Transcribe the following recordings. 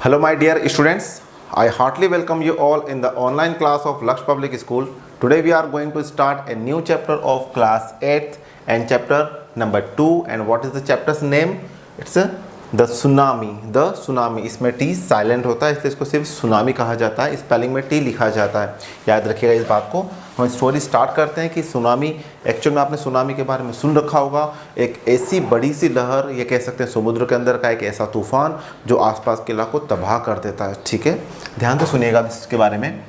Hello my dear students, I heartily welcome you all in the online class of Lux Public School. Today we are going to start a new chapter of class 8th and chapter number 2. And what is the chapter's name? It's the tsunami. इसमें T silent होता है इसलिए इसको सिर्फ tsunami कहा जाता है, spelling में टी लिखा जाता है, याद रखिएगा इस बात को। हम स्टोरी स्टार्ट करते हैं कि सुनामी, एक्चुअल में आपने सुनामी के बारे में सुन रखा होगा, एक ऐसी बड़ी सी लहर, ये कह सकते हैं समुद्र के अंदर का एक ऐसा तूफान जो आसपास के इलाकों को तबाह कर देता है। ठीक है, ध्यान से सुनिएगा इसके बारे में।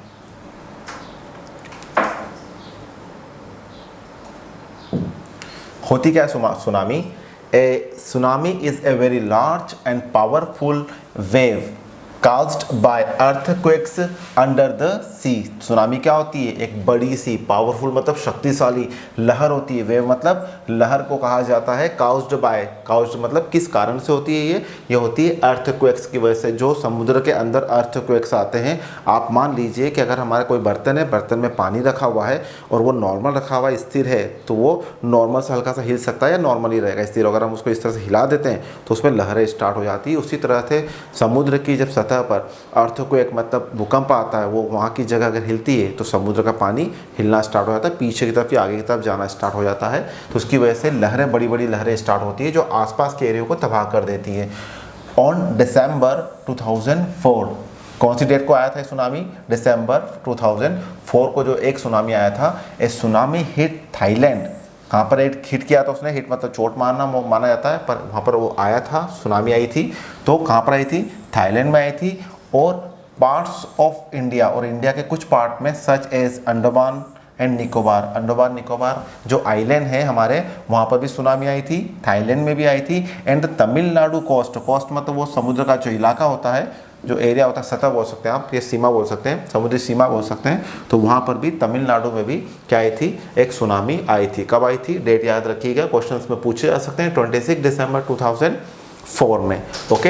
होती क्या है tsunami? A tsunami is a very large and powerful wave caused by earthquakes under the sea। Tsunami क्या होती है? एक बड़ी सी पावरफुल मतलब शक्तिशाली लहर होती है। वेव मतलब लहर को कहा जाता है caused by, caused मतलब किस कारण से होती है ये होती है earthquakes की वजह से। जो समुद्र के अंदर earthquakes आते हैं, आप मान लीजिए कि अगर हमारा कोई बर्तन है, बर्तन में पानी रखा हुआ है और वो नॉर्मल रखा हुआ है, स्थिर है, तो वो नॉर्मल से हल्का सा हिल सकता है या नॉर्मल ही रहेगा स्थिर। अगर हम उसको इस तरह से हिला देते हैं तो उसमें लहरें स्टार्ट हो जाती है। उसी तरह से समुद्र की जब सतह पर अर्थक्वेक मतलब भूकंप आता है, वो वहाँ की जगह अगर हिलती है तो समुद्र का पानी हिलना स्टार्ट हो जाता है, पीछे की तरफ या आगे की तरफ जाना स्टार्ट हो जाता है। तो उसकी वजह से लहरें, बड़ी बड़ी लहरें स्टार्ट होती है जो आसपास के एरिया को तबाह कर देती है। ऑन दिसंबर 2004, कौन सी डेट को आया था सुनामी? दिसंबर 2004 को जो एक सुनामी आया था, ए सुनामी हिट थाईलैंड। कहाँ पर हिट किया था उसने? हिट मतलब चोट मारना माना जाता है, पर वहाँ पर वो आया था, सुनामी आई थी। तो कहाँ पर आई थी? थाईलैंड में आई थी। और पार्ट्स ऑफ इंडिया, और इंडिया के कुछ पार्ट में such as Andaman and Nicobar, Andaman Nicobar जो आइलैंड है हमारे, वहाँ पर भी सुनामी आई थी, थाईलैंड में भी आई थी। एंड तमिलनाडु कोस्ट, कोस्ट मतलब वो समुद्र का जो इलाका होता है, जो एरिया होता है, सतह बोल सकते हैं आप, ये सीमा बोल सकते हैं, समुद्री सीमा बोल सकते हैं। तो वहाँ पर भी तमिलनाडु में भी क्या आई थी? एक सुनामी आई थी। कब आई थी? डेट याद रखिएगा, क्वेश्चंस में पूछे जा सकते हैं, 26 दिसंबर 2004 में। Okay,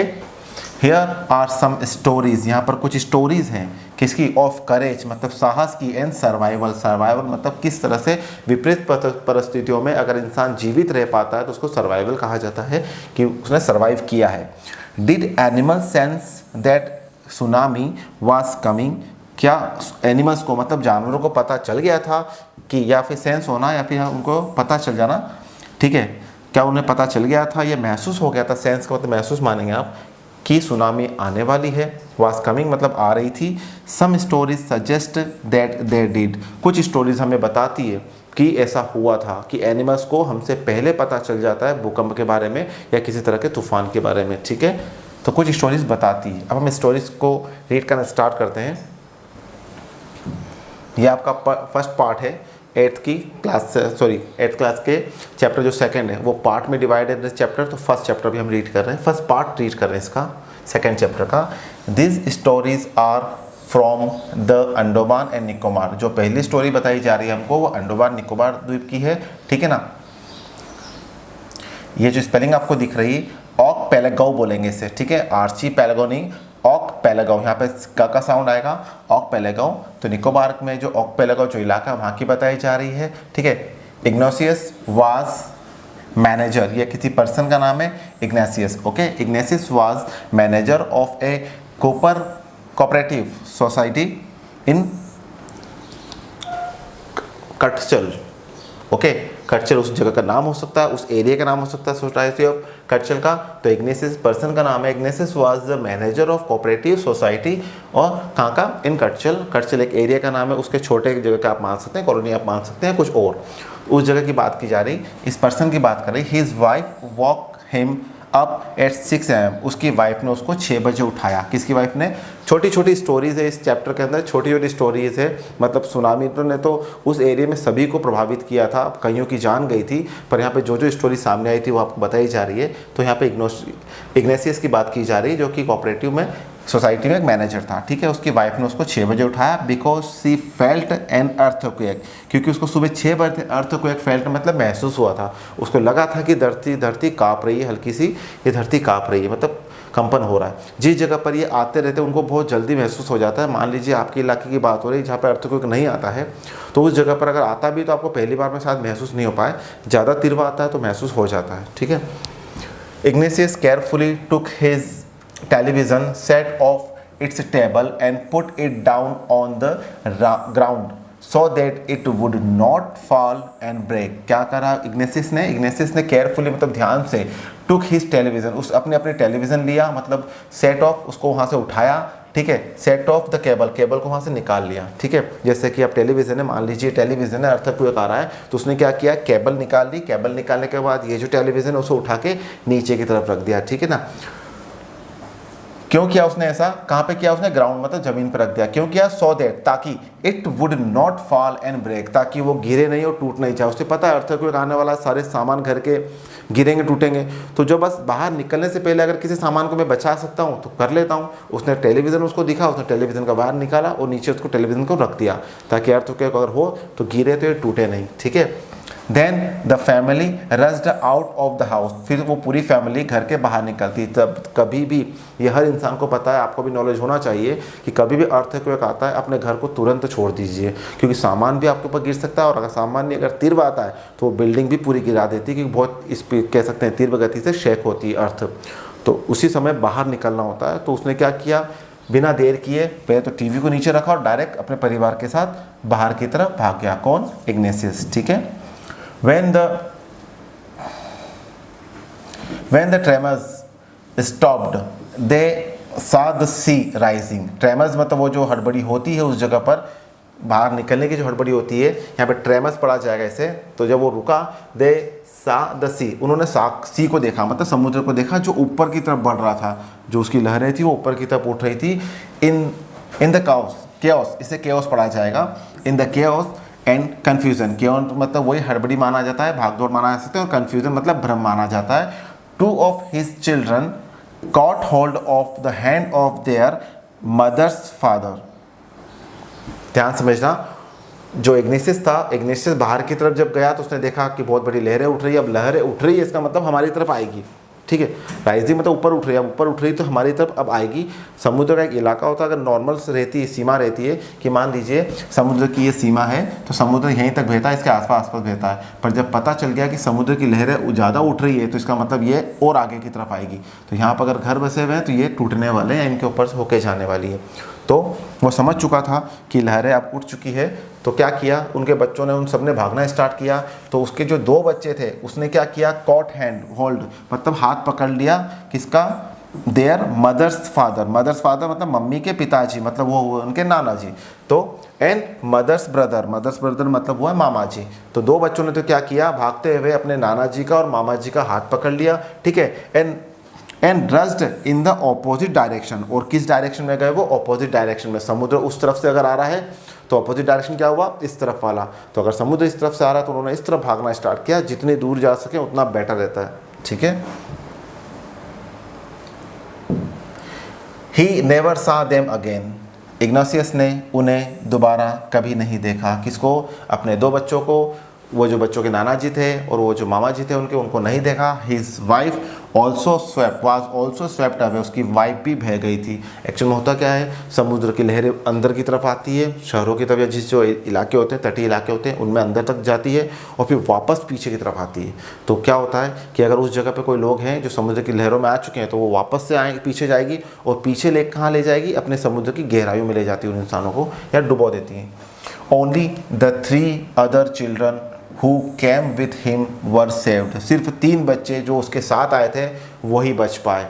here are some stories, यहाँ पर कुछ स्टोरीज हैं किसकी? ऑफ करेज मतलब साहस की, एंड सर्वाइवल, सर्वाइवल मतलब किस तरह से विपरीत परिस्थितियों में अगर इंसान जीवित रह पाता है तो उसको सर्वाइवल कहा जाता है, कि उसने सर्वाइव किया है। Did animal sense that tsunami was coming? क्या एनिमल्स को मतलब जानवरों को पता चल गया था कि, या फिर सेंस होना या फिर उनको पता चल जाना, ठीक है, क्या उन्हें पता चल गया था, ये महसूस हो गया था? सेंस का मतलब महसूस मानेंगे आप, कि सुनामी आने वाली है। वाज कमिंग मतलब आ रही थी। Some stories suggest that they did, कुछ स्टोरीज हमें बताती है कि ऐसा हुआ था, कि एनिमल्स को हमसे पहले पता चल जाता है भूकंप के बारे में या किसी तरह के तूफान के बारे में। ठीक है, तो कुछ स्टोरीज बताती है। अब हम स्टोरीज को रीड करना स्टार्ट करते हैं। ये आपका फर्स्ट पार्ट है एट्थ क्लास के चैप्टर जो सेकंड है, वो पार्ट में डिवाइडेड है चैप्टर। तो फर्स्ट चैप्टर भी हम रीड कर रहे हैं, फर्स्ट पार्ट रीड कर रहे हैं इसका, सेकंड चैप्टर का। This stories are from the Andaman and Nicobar. जो पहली स्टोरी बताई जा रही है हमको, वो अंडमान निकोबार द्वीप की है। ठीक है ना, ये जो स्पेलिंग आपको दिख रही है, ऑक पेलेगो बोलेंगे इसे, ठीक है, आर्ची पेलेगो नहीं, ऑक पेलेगो, यहाँ पे का साउंड आएगा, ऑक पेलेगो। तो निकोबार में जो ऑक पेलेगो जो इलाका वहाँ की बताई जा रही है। ठीक है, इग्नेशियस वाज मैनेजर, ये किसी पर्सन का नाम है, Ignatius. Okay, Ignatius was manager of a cooperative society in Katchal. Okay, Katchal उस जगह का नाम हो सकता है, उस एरिया का नाम हो सकता है, सोसाइटी ऑफ कटचल का। तो इग्नेशियस पर्सन का नाम है, Ignatius was the manager of cooperative society, और कहाँ का? इन कटचल। कटचल एक एरिया का नाम है, उसके छोटे जगह का आप मान सकते हैं, कॉलोनी आप मान सकते हैं, कुछ और उस जगह की बात की जा रही, इस पर्सन की बात कर रही। His wife walk him up at 6 AM, उसकी वाइफ ने उसको 6 बजे उठाया। किसकी वाइफ ने? छोटी छोटी स्टोरीज है इस चैप्टर के अंदर, छोटी छोटी स्टोरीज है। मतलब सुनामी ने तो उस एरिया में सभी को प्रभावित किया था, कईयों की जान गई थी, पर यहाँ पे जो जो स्टोरी सामने आई थी वो आपको बताई जा रही है। तो यहाँ पे इग्नेशियस की बात की जा रही है, जो कि कोऑपरेटिव में सोसाइटी में एक मैनेजर था। ठीक है, उसकी वाइफ ने उसको 6 बजे उठाया, because C felt an earthquake, क्योंकि उसको सुबह 6 बजे अर्थक्वेक, फेल्ट मतलब महसूस हुआ था, उसको लगा था कि धरती काँप रही है, हल्की सी ये धरती काँप रही है, मतलब कंपन हो रहा है। जिस जगह पर ये आते रहते हैं उनको बहुत जल्दी महसूस हो जाता है। मान लीजिए आपके इलाके की बात हो रही है जहाँ पर अर्थक्वेक नहीं आता है, तो उस जगह पर अगर आता भी तो आपको पहली बार में शायद महसूस नहीं हो पाए, ज़्यादा तीव्र आता है तो महसूस हो जाता है। ठीक है, Ignatius carefully took his television, set off its table and put it down on the ground so that it would not fall and break. क्या करा इग्नेसिस ने केयरफुली मतलब ध्यान से took his television, उस अपने टेलीविज़न लिया, मतलब सेट ऑफ, उसको वहाँ से उठाया, ठीक है, सेट ऑफ द केबल को वहाँ से निकाल लिया, ठीक है। जैसे कि अब टेलीविज़न है, मान लीजिए टेलीविज़न है, अर्थक्वेक आ रहा है, तो उसने क्या किया, केबल निकाल ली, केबल निकालने के बाद ये जो टेलीविज़न है उसे उठा के नीचे की तरफ रख दिया, ठीक है ना। क्यों किया उसने ऐसा, कहाँ पे किया उसने, ग्राउंड मतलब जमीन पर रख दिया। क्यों किया, सो दैट, ताकि it would not fall and break, ताकि वो गिरे नहीं और टूट नहीं जाए। उसे पता है अर्थक्वेक आने वाला, सारे सामान घर के गिरेंगे टूटेंगे, तो जो बस बाहर निकलने से पहले अगर किसी सामान को मैं बचा सकता हूँ तो कर लेता हूँ। उसने टेलीविज़न उसको दिखा, उसने टेलीविज़न का बाहर निकाला और नीचे उसको टेलीविज़न को रख दिया, ताकि अर्थक्वेक अगर हो तो गिरे तो ये टूटे नहीं, ठीक है। Then the family rushed out of the house, फिर वो पूरी फैमिली घर के बाहर निकलती। तब कभी भी, ये हर इंसान को पता है, आपको भी नॉलेज होना चाहिए कि कभी भी अर्थक्वेक आता है अपने घर को तुरंत छोड़ दीजिए, क्योंकि सामान भी आपके ऊपर गिर सकता है, और अगर सामान नहीं, अगर तीव्र आता है तो वो बिल्डिंग भी पूरी गिरा देती है, क्योंकि बहुत कह सकते हैं तीव्र गति से शेक होती है अर्थ, तो उसी समय बाहर निकलना होता है। तो उसने क्या किया, बिना देर किए पहले तो टीवी को नीचे रखा और डायरेक्ट अपने परिवार के साथ बाहर की तरफ भाग गया। कौन, इग्नेशियस, ठीक है। When the tremors stopped, they saw the sea rising. Tremors मतलब वो जो हड़बड़ी होती है उस जगह पर, बाहर निकलने की जो हड़बड़ी होती है, यहाँ पे ट्रेमर्स पढ़ा जाएगा इसे। तो जब वो रुका, दे सा द सी, उन्होंने सी को देखा, मतलब समुद्र को देखा, जो ऊपर की तरफ बढ़ रहा था, जो उसकी लहरें थी वो ऊपर की तरफ उठ रही थी। इन द केओस, इसे केओस पढ़ा जाएगा। In the chaos and confusion, chaos मतलब वही हड़बड़ी माना जाता है, भागदौड़ माना जा सकता है, और कन्फ्यूजन मतलब भ्रम माना जाता है। Two of his children caught hold of the hand of their mother's father. ध्यान समझना, जो इग्नेशियस था, इग्नेशियस बाहर की तरफ जब गया तो उसने देखा कि बहुत बड़ी लहरें उठ रही है। अब लहरें उठ रही है इसका मतलब हमारी तरफ आएगी, ठीक है। राइजिंग मतलब ऊपर उठ रही है, अब ऊपर उठ रही तो हमारी तरफ अब आएगी। समुद्र का एक इलाका होता है, अगर नॉर्मल रहती है, सीमा रहती है कि मान लीजिए समुद्र की ये सीमा है तो समुद्र यहीं तक बहता है, इसके आसपास बहता है। पर जब पता चल गया कि समुद्र की लहरें ज़्यादा उठ रही है तो इसका मतलब ये और आगे की तरफ आएगी। तो यहाँ पर अगर घर बसे हुए हैं तो ये टूटने वाले हैं, इनके ऊपर से होके जाने वाली है। तो वो समझ चुका था कि लहरें अब उठ चुकी है, तो क्या किया, उनके बच्चों ने, उन सब ने भागना स्टार्ट किया। तो उसके जो 2 बच्चे थे उसने क्या किया, कॉट हैंड होल्ड मतलब हाथ पकड़ लिया, किसका, देयर मदर्स फादर मतलब मम्मी के पिताजी, मतलब वो हुए उनके नाना जी। तो एंड मदर्स ब्रदर मतलब वो है मामा जी। तो 2 बच्चों ने तो क्या किया, भागते हुए अपने नाना जी का और मामा जी का हाथ पकड़ लिया, ठीक है। And rushed in the opposite direction, और किस डायरेक्शन में गए वो, ऑपोजिट डायरेक्शन में। समुद्र उस तरफ से अगर आ रहा है तो ऑपोजिट डायरेक्शन क्या हुआ, इस तरफ वाला। तो अगर समुद्र इस तरफ से आ रहा है तो उन्होंने इस तरफ भागना स्टार्ट किया, जितनी दूर जा सके उतना बेटर रहता है, ठीक है। ही नेवर सा देम अगेन, इग्नेशियस ने उन्हें दोबारा कभी नहीं देखा। किसको, अपने 2 बच्चों को, वो जो बच्चों के नाना जी थे और वो जो मामा जी थे उनको नहीं देखा। His wife also swept away, उसकी वाइफ भी बह गई थी। एक्चुअल में होता क्या है, समुद्र की लहरें अंदर की तरफ आती है, शहरों की तरफ या जिस जो इलाके होते हैं, तटीय इलाके होते हैं, उनमें अंदर तक जाती है और फिर वापस पीछे की तरफ आती है। तो क्या होता है कि अगर उस जगह पे कोई लोग हैं जो समुद्र की लहरों में आ चुके हैं तो वो वापस से आएंगे, पीछे जाएगी, और पीछे कहाँ ले जाएगी, अपने समुद्र की गहराइयों में ले जाती है उन इंसानों को, या डुबो देती हैं। Only the 3 other children who came with him were saved. सिर्फ 3 बच्चे जो उसके साथ आए थे वही बच पाए।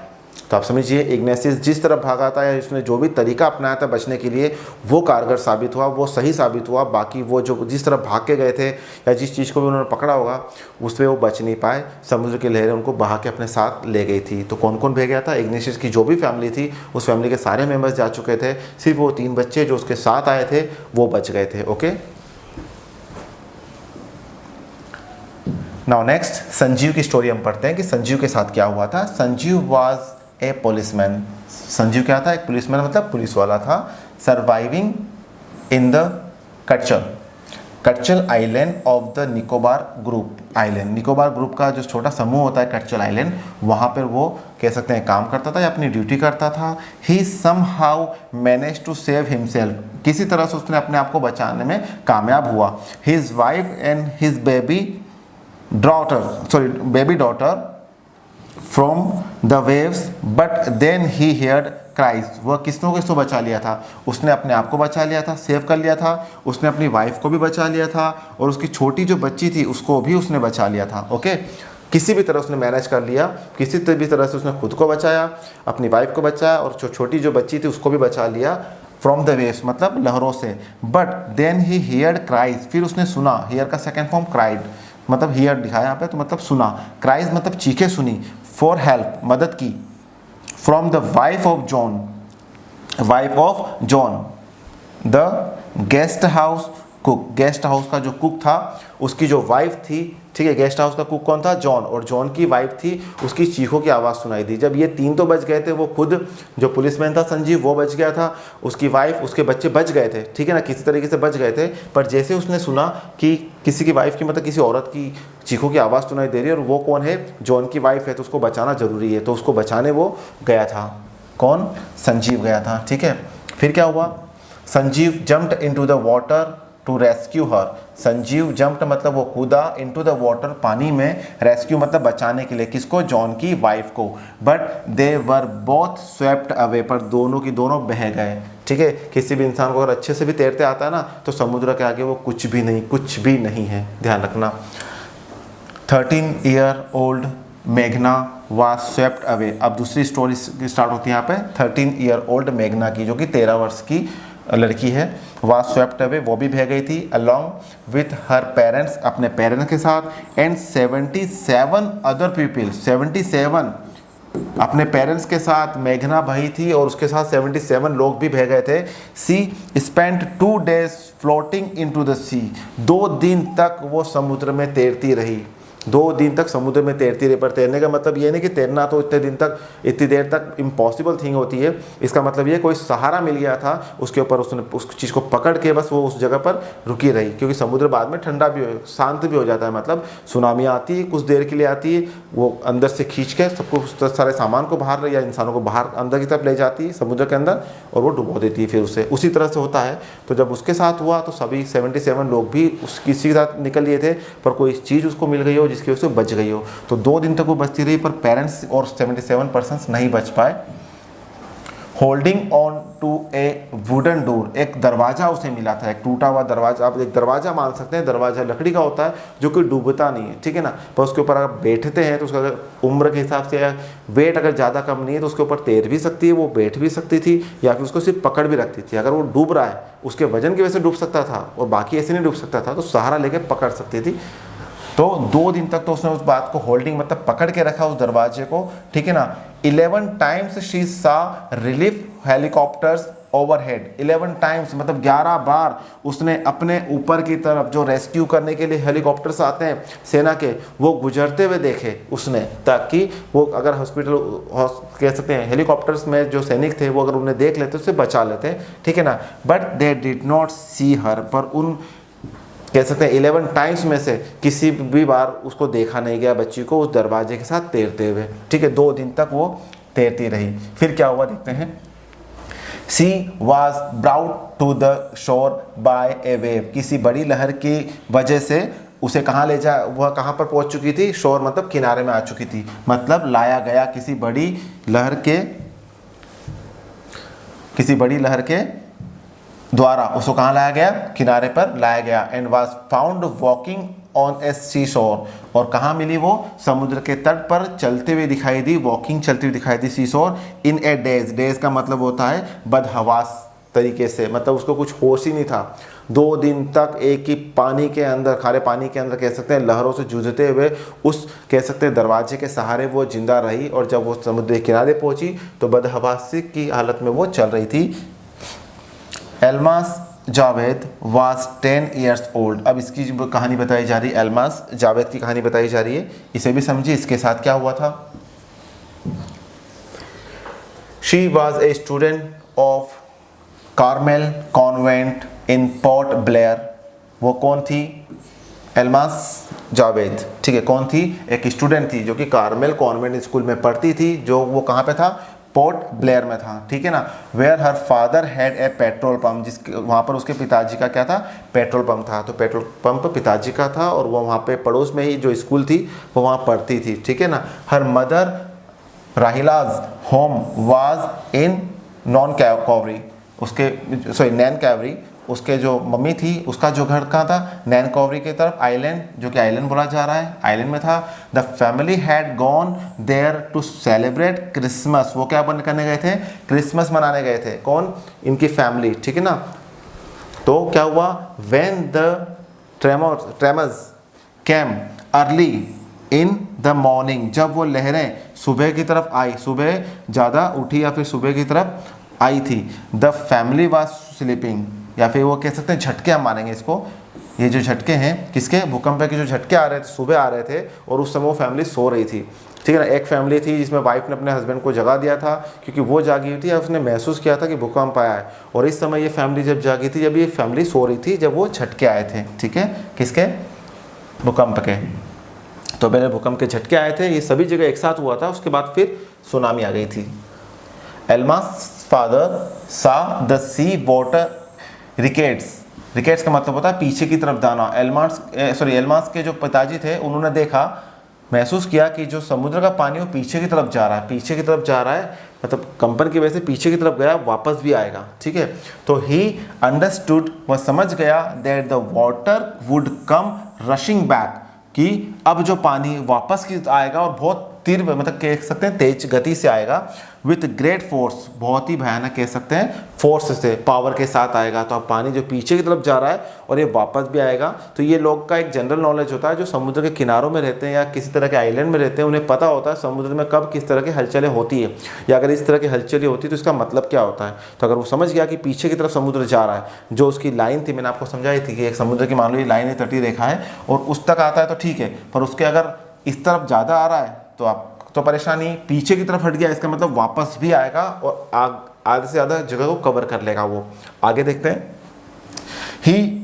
तो आप समझिए, इग्नेशियस जिस तरफ भागा था या उसने जो भी तरीका अपनाया था बचने के लिए, वो कारगर साबित हुआ, वो सही साबित हुआ। बाकी वो जो जिस तरफ भाग के गए थे या जिस चीज़ को भी उन्होंने पकड़ा होगा उस पर वो बच नहीं पाए। समुद्र की लहरें उनको बहा के अपने साथ ले गई थी। तो कौन कौन बह गया था, इग्नेशियस की जो भी फैमिली थी उस फैमिली के सारे मेम्बर्स जा चुके थे, सिर्फ वो 3 बच्चे जो उसके साथ आए थे वो बच गए थे। ओके, नाउ नेक्स्ट संजीव की स्टोरी हम पढ़ते हैं कि संजीव के साथ क्या हुआ था। Sanjeev was a policeman, Sanjeev क्या था, एक पुलिसमैन मतलब पुलिस वाला था। Surviving in the Katchal island of the Nicobar group island, Nicobar group का जो छोटा समूह होता है कटचल आइलैंड, वहाँ पर वो कह सकते हैं काम करता था या अपनी ड्यूटी करता था। He somehow manage to save himself, किसी तरह से उसने अपने आप को बचाने में कामयाब हुआ। His wife and his baby daughter from the waves but then he heard cries. वह किसको बचा लिया था? उसने अपने आप को बचा लिया था, सेव कर लिया था, उसने अपनी वाइफ को भी बचा लिया था, और उसकी छोटी जो बच्ची थी उसको भी उसने बचा लिया था। ओके, किसी भी तरह उसने मैनेज कर लिया, किसी भी तरह से उसने खुद को बचाया, अपनी वाइफ को बचाया, और जो छोटी जो बच्ची थी उसको भी बचा लिया फ्रॉम द वेव्स मतलब लहरों से। But then he heard cries, फिर उसने सुना, हियर का सेकेंड फॉर्म क्राइड, मतलब हियर लिखा यहाँ पे तो मतलब सुना, क्राइज मतलब चीखे सुनी, फॉर हेल्प मदद की, from the wife of John the guest house cook. Guest house का जो कुक था उसकी जो वाइफ थी, ठीक है, गेस्ट हाउस का कुक कौन था? जॉन, और जॉन की वाइफ थी, उसकी चीखों की आवाज़ सुनाई दी। जब ये तीन तो बच गए थे, वो खुद जो पुलिसमैन था संजीव वो बच गया था, उसकी वाइफ उसके बच्चे बच गए थे, ठीक है ना, किसी तरीके से बच गए थे। पर जैसे उसने सुना कि किसी की वाइफ की मतलब किसी औरत की चीखों की आवाज़ सुनाई दे रही है और वो कौन है? जॉन की वाइफ है, तो उसको बचाना ज़रूरी है, तो उसको बचाने वो गया था। कौन? संजीव गया था, ठीक है। फिर क्या हुआ? Sanjeev jumped into the water to rescue her. Sanjeev jumped मतलब वो कूदा, इनटू द वाटर पानी में, रेस्क्यू मतलब बचाने के लिए, किसको? जॉन की वाइफ को। But they were both swept away, पर दोनों की दोनों बह गए, ठीक है। किसी भी इंसान को अगर अच्छे से भी तैरते आता है ना, तो समुद्र के आगे वो कुछ भी नहीं है, ध्यान रखना। 13 ईयर ओल्ड मेघना वाज स्वेप्ट अवे। अब दूसरी स्टोरी स्टार्ट होती है यहाँ पे 13 ईयर ओल्ड मेघना की, जो कि 13 वर्ष की लड़की है। वाज स्वेप्ट अवे, वो भी बह गई थी, अलॉन्ग विथ हर पेरेंट्स, अपने पेरेंट्स के साथ, एंड 77 अदर पीपल, 77 अपने पेरेंट्स के साथ मेघना बही थी, और उसके साथ 77 लोग भी बह गए थे। She spent 2 days floating into the sea. 2 दिन तक वो समुद्र में तैरती रही, 2 दिन तक समुद्र में तैरती रही। पर तैरने का मतलब ये नहीं कि तैरना तो इतने दिन तक, इतनी देर तक इम्पॉसिबल थिंग होती है। इसका मतलब ये कोई सहारा मिल गया था उसके ऊपर, उसने उस चीज़ को पकड़ के बस वो उस जगह पर रुकी रही, क्योंकि समुद्र बाद में ठंडा भी हो, शांत भी हो जाता है। मतलब सुनामी आती है, कुछ देर के लिए आती है, वो अंदर से खींच के सबको, सारे सामान को बाहर या इंसानों को बाहर अंदर की तरफ ले जाती है समुद्र के अंदर, और वो डुबो देती है फिर उसे। उसी तरह से होता है। तो जब उसके साथ हुआ तो सभी 77 लोग भी उस किसी के साथ निकल लिए थे, पर कोई चीज़ उसको मिल गई हो जिसकी वजह से बच गई हो। तो 2 दिन तक वो बचती रही, पर पेरेंट्स और 77 पर्सन्स नहीं बच पाए। Holding on to a wooden door, एक दरवाजा उसे मिला था, एक टूटा हुआ दरवाजा। आप एक दरवाजा मान सकते हैं, दरवाजा लकड़ी का होता है जो कि डूबता नहीं है, ठीक है ना। पर उसके ऊपर अगर बैठते हैं तो उसका अगर उम्र के हिसाब से वेट अगर ज़्यादा कम नहीं है तो उसके ऊपर तैर भी सकती है, वो बैठ भी सकती थी, या फिर उसको सिर्फ पकड़ भी रखती थी। अगर वो डूब रहा है उसके वजन की वजह से डूब सकता था, और बाकी ऐसे नहीं डूब सकता था, तो सहारा लेके पकड़ सकती थी। तो 2 दिन तक तो उसने उस बात को होल्डिंग मतलब पकड़ के रखा उस दरवाजे को, ठीक है ना। 11 टाइम्स शी सा रिलीफ हेलीकॉप्टर्स ओवरहेड। 11 टाइम्स मतलब 11 बार उसने अपने ऊपर की तरफ जो रेस्क्यू करने के लिए हेलीकॉप्टर्स आते हैं सेना के, वो गुजरते हुए देखे उसने, ताकि वो अगर हॉस्पिटल कह सकते हैं हेलीकॉप्टर्स में जो सैनिक थे वो अगर उन्हें देख लेते उससे बचा लेते, ठीक है ना। बट दे डिड नॉट सी हर, पर उन कह सकते हैं 11 टाइम्स में से किसी भी बार उसको देखा नहीं गया बच्ची को उस दरवाजे के साथ तैरते हुए, ठीक है। 2 दिन तक वो तैरती रही। फिर क्या हुआ देखते हैं। She was brought to the shore by a wave, किसी बड़ी लहर की वजह से उसे कहाँ ले जा, वह कहाँ पर पहुँच चुकी थी? शोर मतलब किनारे में आ चुकी थी, मतलब लाया गया किसी बड़ी लहर के द्वारा उसको कहाँ लाया गया? किनारे पर लाया गया। And was found walking on a sea shore, और कहाँ मिली वो? समुद्र के तट पर चलते हुए दिखाई दी, वॉकिंग चलती हुई दिखाई दी सी शोर। इन ए डेज, डेज का मतलब होता है बदहवास तरीके से, मतलब उसको कुछ होश ही नहीं था। 2 दिन तक एक ही पानी के अंदर, खारे पानी के अंदर कह सकते हैं लहरों से जूझते हुए उस कह सकते हैं दरवाजे के सहारे वो जिंदा रही, और जब वो समुद्र के किनारे पहुंची तो बदहवासी की हालत में वो चल रही थी। एल्मास जावेद वाज 10 ईयर्स ओल्ड। अब इसकी जो कहानी बताई जा रही है, एल्मास जावेद की कहानी बताई जा रही है, इसे भी समझिए इसके साथ क्या हुआ था। She was a student of Carmel convent in port Blair. वो कौन थी? एल्मास जावेद, ठीक है। कौन थी? एक स्टूडेंट थी जो कि कार्मेल कॉन्वेंट स्कूल में पढ़ती थी, जो वो कहाँ पे था? पोर्ट ब्लेयर में था, ठीक है ना। Where her father had a petrol pump, जिसके वहाँ पर उसके पिताजी का क्या था? पेट्रोल पंप था। तो पेट्रोल पंप पिताजी का था, और वो वहाँ पे पड़ोस में ही जो स्कूल थी वो वहाँ पढ़ती थी, ठीक है ना। Her mother Rahila's home was in Nancowry, उसके सॉरी नैन कैवरी, उसके जो मम्मी थी उसका जो घर कहाँ था, नैन कॉवरी की तरफ, आइलैंड, जो कि आइलैंड बोला जा रहा है, आइलैंड में था। The family had gone there to celebrate Christmas, वो क्या करने गए थे, क्रिसमस मनाने गए थे, कौन, इनकी फैमिली, ठीक है ना। तो क्या हुआ, when the tremors came early in the morning, जब वो लहरें सुबह की तरफ आई, सुबह ज़्यादा उठी या फिर सुबह की तरफ आई थी, द फैमिली वाज स्लीपिंग, या फिर वो कह सकते हैं झटके हम मानेंगे इसको, ये जो झटके हैं किसके, भूकंप के जो झटके आ रहे थे, सुबह आ रहे थे और उस समय वो फैमिली सो रही थी, ठीक है ना। एक फैमिली थी जिसमें वाइफ ने अपने हस्बैंड को जगा दिया था क्योंकि वो जागी हुई थी, उसने महसूस किया था कि भूकंप आया है, और इस समय ये फैमिली जब जागी थी, जब ये फैमिली सो रही थी, जब वो झटके आए थे, ठीक है, किसके, भूकंप के। तो पहले भूकंप के झटके आए थे, ये सभी जगह एक साथ हुआ था, उसके बाद फिर सुनामी आ गई थी। Almas father saw the sea water recedes, recedes का मतलब होता है पीछे की तरफ जाना। एल्मास के जो पिताजी थे उन्होंने देखा, महसूस किया कि जो समुद्र का पानी वो पीछे की तरफ जा रहा है, पीछे की तरफ जा रहा है, मतलब कंपन की वजह से पीछे की तरफ गया, वापस भी आएगा, ठीक है। तो ही अंडरस्टूड, वह समझ गया, that the water would come rushing back, कि अब जो पानी वापस की आएगा और बहुत तीव्र, मतलब कह सकते हैं तेज गति से आएगा, विथ ग्रेट फोर्स, बहुत ही भयानक कह सकते हैं, फोर्स से, पावर के साथ आएगा। तो अब पानी जो पीछे की तरफ जा रहा है और ये वापस भी आएगा। तो ये लोग का एक जनरल नॉलेज होता है जो समुद्र के किनारों में रहते हैं या किसी तरह के आइलैंड में रहते हैं, उन्हें पता होता है समुद्र में कब किस तरह की हलचलें होती है, या अगर इस तरह की हलचलें होती है तो इसका मतलब क्या होता है। तो अगर वो समझ गया कि पीछे की तरफ समुद्र जा रहा है, जो उसकी लाइन थी, मैंने आपको समझाई थी कि एक समुद्र की मान लो ये लाइन है, तटीय रेखा है, और उस तक आता है तो ठीक है, पर उसके अगर इस तरफ ज़्यादा आ रहा है तो आप तो परेशानी, पीछे की तरफ हट गया इसका मतलब वापस भी आएगा और आधे से ज़्यादा जगह को कवर कर लेगा वो। आगे देखते हैं। ही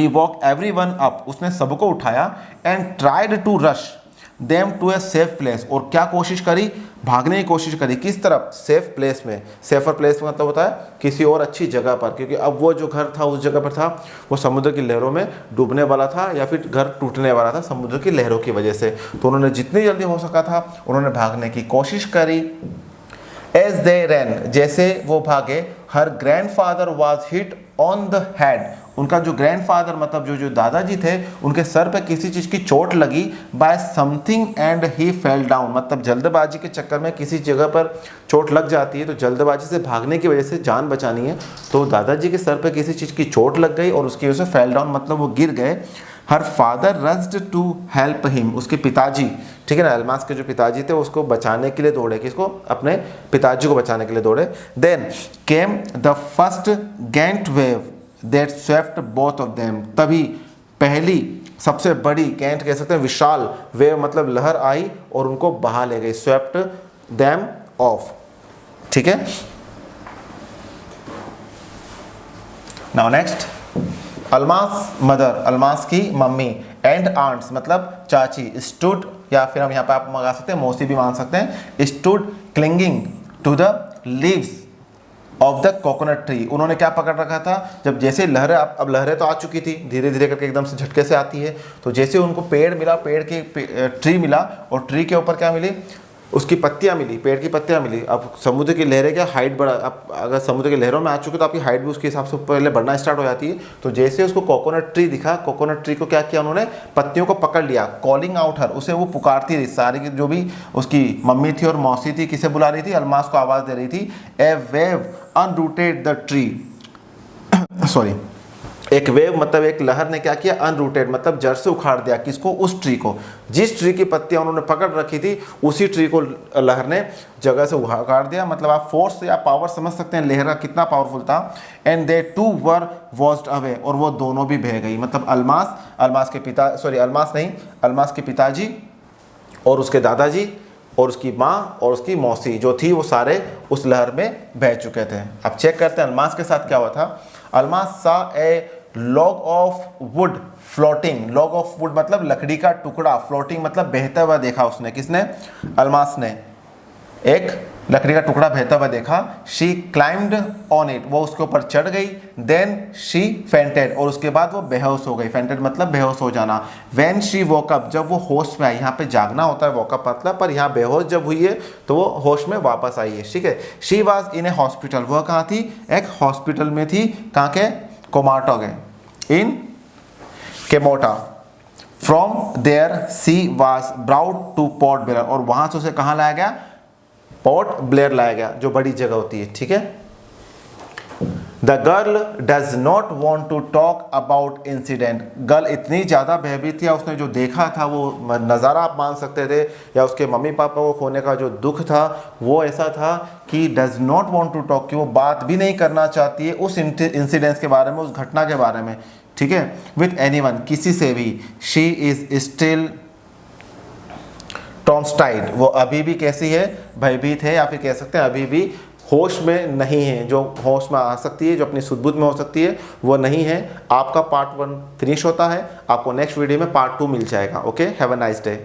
वॉक एवरीवन अप, उसने सबको उठाया, and tried to rush them to a safe place, और क्या कोशिश करी, भागने की कोशिश करी, किस तरफ, सेफ प्लेस में। सेफर प्लेस में मतलब होता है किसी और अच्छी जगह पर, क्योंकि अब वो जो घर था उस जगह पर था वो समुद्र की लहरों में डूबने वाला था या फिर घर टूटने वाला था समुद्र की लहरों की वजह से। तो उन्होंने जितनी जल्दी हो सका था उन्होंने भागने की कोशिश करी। एज दे रैन, जैसे वो भागे, her grandfather was hit on the head, उनका जो ग्रैंडफादर मतलब जो दादाजी थे, उनके सर पे किसी चीज़ की चोट लगी, by something and he fell down, मतलब जल्दबाजी के चक्कर में किसी जगह पर चोट लग जाती है, तो जल्दबाजी से भागने की वजह से जान बचानी है, तो दादाजी के सर पे किसी चीज़ की चोट लग गई और उसकी वजह से फेल डाउन मतलब वो गिर गए। Her father rushed to help him, उसके पिताजी, ठीक है ना, एल्मास के जो पिताजी थे उसको बचाने के लिए दौड़े, किसको, अपने पिताजी को बचाने के लिए दौड़े। Then came the first giant wave that swept both of them, तभी पहली सबसे बड़ी, गैंट कह सकते हैं विशाल, वेव मतलब लहर आई और उनको बहा ले गई, स्वेप्ट देम ऑफ, ठीक है। Now next, Almas mother, Almas की मम्मी, एंड आंट्स मतलब चाची, स्टूड, या फिर हम यहाँ पे आप मंगा सकते हैं मौसी भी मान सकते हैं, stood clinging to the leaves of the coconut tree, उन्होंने क्या पकड़ रखा था, जब जैसे लहरें, अब लहरें तो आ चुकी थी, धीरे धीरे करके एकदम से झटके से आती है, तो जैसे उनको पेड़ मिला, पेड़ के ट्री मिला, और ट्री के ऊपर क्या मिली, उसकी पत्तियां मिली, पेड़ की पत्तियां मिली। अब समुद्र की लहरें क्या हाइट बढ़ा, अब अगर समुद्र की लहरों में आ चुके तो आपकी हाइट भी उसके हिसाब से पहले बढ़ना स्टार्ट हो जाती है। तो जैसे उसको कोकोनट ट्री दिखा, कोकोनट ट्री को क्या किया उन्होंने, पत्तियों को पकड़ लिया, कॉलिंग आउट हर, उसे वो पुकारती रही, सारी की जो भी उसकी मम्मी थी और मौसी थी, किसे बुला रही थी, अल्मास को आवाज़ दे रही थी। A wave unrooted the tree, sorry, एक वेव मतलब एक लहर ने क्या किया, अनरूटेड मतलब जड़ से उखाड़ दिया, किसको, उस ट्री को, जिस ट्री की पत्तियां उन्होंने पकड़ रखी थी उसी ट्री को लहर ने जगह से उखाड़ दिया। मतलब आप फोर्स या पावर समझ सकते हैं लहर का कितना पावरफुल था। And they too were washed away, और वो दोनों भी बह गई, मतलब अल्मास के पिताजी और उसके दादाजी और उसकी माँ और उसकी मौसी जो थी वो सारे उस लहर में बह चुके थे। अब चेक करते हैं अल्मास के साथ क्या हुआ था। Almas saw a log of wood floating, log of wood मतलब लकड़ी का टुकड़ा, फ्लोटिंग मतलब बहता हुआ देखा उसने, किसने, अल्मास ने। एक लकड़ी का टुकड़ा बहता हुआ देखा। शी क्लाइम्ड ऑन इट, वो उसके ऊपर चढ़ गई। देन शी फेंटेड, और उसके बाद वो बेहोश हो गई। फेंटेड मतलब बेहोश हो जाना। व्हेन शी वोकअप, जब वो होश में आई, यहाँ पे जागना होता है वोकअप मतलब, पर यहाँ बेहोश जब हुई है तो वो होश में वापस आई है, ठीक है। She was in a hospital, वह कहाँ थी, एक हॉस्पिटल में थी, कहाँ के, कोमाटोगे, in Kamorta. From there she was brought to Port Blair, और वहां से उसे कहाँ लाया गया, पोर्ट ब्लेयर लाया गया, जो बड़ी जगह होती है, ठीक है। The girl does not want to talk about incident, girl इतनी ज़्यादा भयभीत थी, उसने जो देखा था वो नज़ारा आप मान सकते थे, या उसके मम्मी पापा को खोने का जो दुख था वो ऐसा था कि does not want to talk, कि वो बात भी नहीं करना चाहती है उस इंसिडेंट्स के बारे में, उस घटना के बारे में, ठीक है, विथ एनीवन, किसी से भी। शी इज स्टिल टॉन्स्टाइड, वो अभी भी कैसी है, भयभीत है, या फिर कह सकते हैं अभी भी होश में नहीं है। जो होश में आ सकती है, जो अपनी सुध-बुध में हो सकती है, वो नहीं है। आपका पार्ट 1 फिनिश होता है, आपको नेक्स्ट वीडियो में पार्ट 2 मिल जाएगा। Okay, have a nice day.